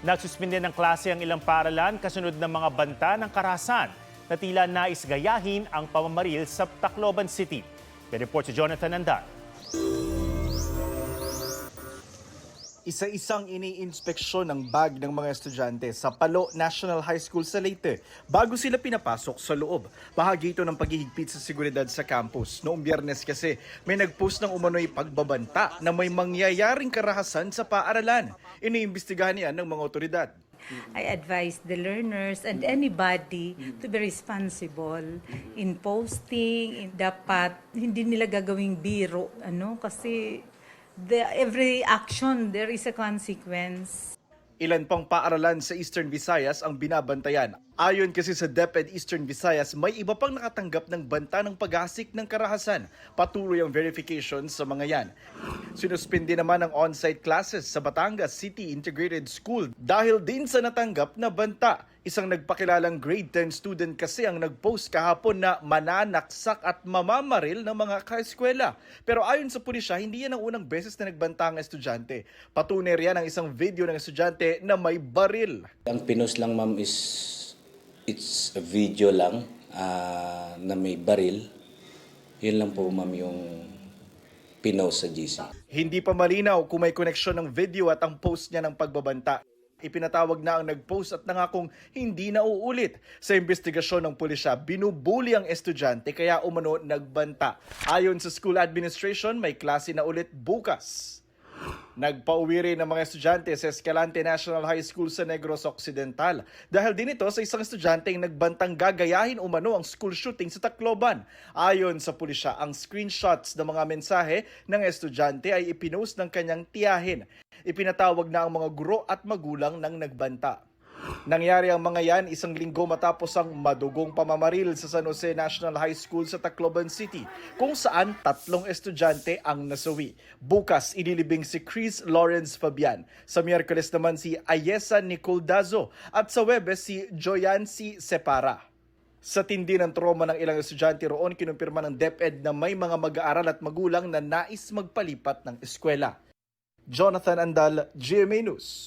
Nagsuspinde ng klase ang ilang paaralan kasunod ng mga banta ng karahasan na tila nais gayahin ang pamamaril sa Tacloban City. May report si Jonathan Andal. Isa-isang iniinspeksyon ng bag ng mga estudyante sa Palo National High School sa Leyte bago sila pinapasok sa loob. Bahagi ito ng paghihigpit sa seguridad sa campus. Noong Biyernes kasi may nagpost ng umano'y pagbabanta na may mangyayaring karahasan sa paaralan. Iniimbestigahan niyan ng mga otoridad. I advise the learners and anybody to be responsible in posting. Dapat hindi nila gagawing biro, kasi every action there is a consequence. Ilan pang paaralan sa Eastern Visayas ang binabantayan. Ayon kasi sa DepEd Eastern Visayas, may iba pang nakatanggap ng banta ng paghasik ng karahasan. Patuloy ang verification sa mga yan. Sinuspindi naman ang on-site classes sa Batangas City Integrated School dahil din sa natanggap na banta. Isang nagpakilalang grade 10 student kasi ang nag-post kahapon na mananaksak at mamamaril ng mga kaeskwela. Pero ayon sa pulisya, hindi yan ang unang beses na nagbanta ang estudyante. Patunay riyan ang isang video ng estudyante na may baril. Ang pinost lang ma'am is it's a video lang na may baril. Yun lang po ma'am yung pinost sa GC. Hindi pa malinaw kung may koneksyon ng video at ang post niya ng pagbabanta. Ipinatawag na ang nag-post at nangakong hindi na uulit. Sa investigasyon ng pulisya, binubuli ang estudyante kaya umano nagbanta. Ayon sa school administration, may klase na ulit bukas. Nagpauwi rin ng mga estudyante sa Escalante National High School sa Negros Occidental dahil din ito sa isang estudyante yung nagbantang gagayahin umano ang school shooting sa Tacloban. Ayon sa pulisya, ang screenshots ng mga mensahe ng estudyante ay ipinost ng kanyang tiyahin. Ipinatawag na ang mga guro at magulang ng nagbanta. Nangyari ang mga yan isang linggo matapos ang madugong pamamaril sa San Jose National High School sa Tacloban City kung saan 3 estudyante ang nasawi. Bukas, inilibing si Chris Lawrence Fabian. Sa Miyerkules naman si Ayesa Nicole Dazo at sa Webes si Joyancy Separa. Sa tindi ng trauma ng ilang estudyante roon, kinumpirma ng DepEd na may mga mag-aaral at magulang na nais magpalipat ng eskwela. Jonathan Andal, GMA News.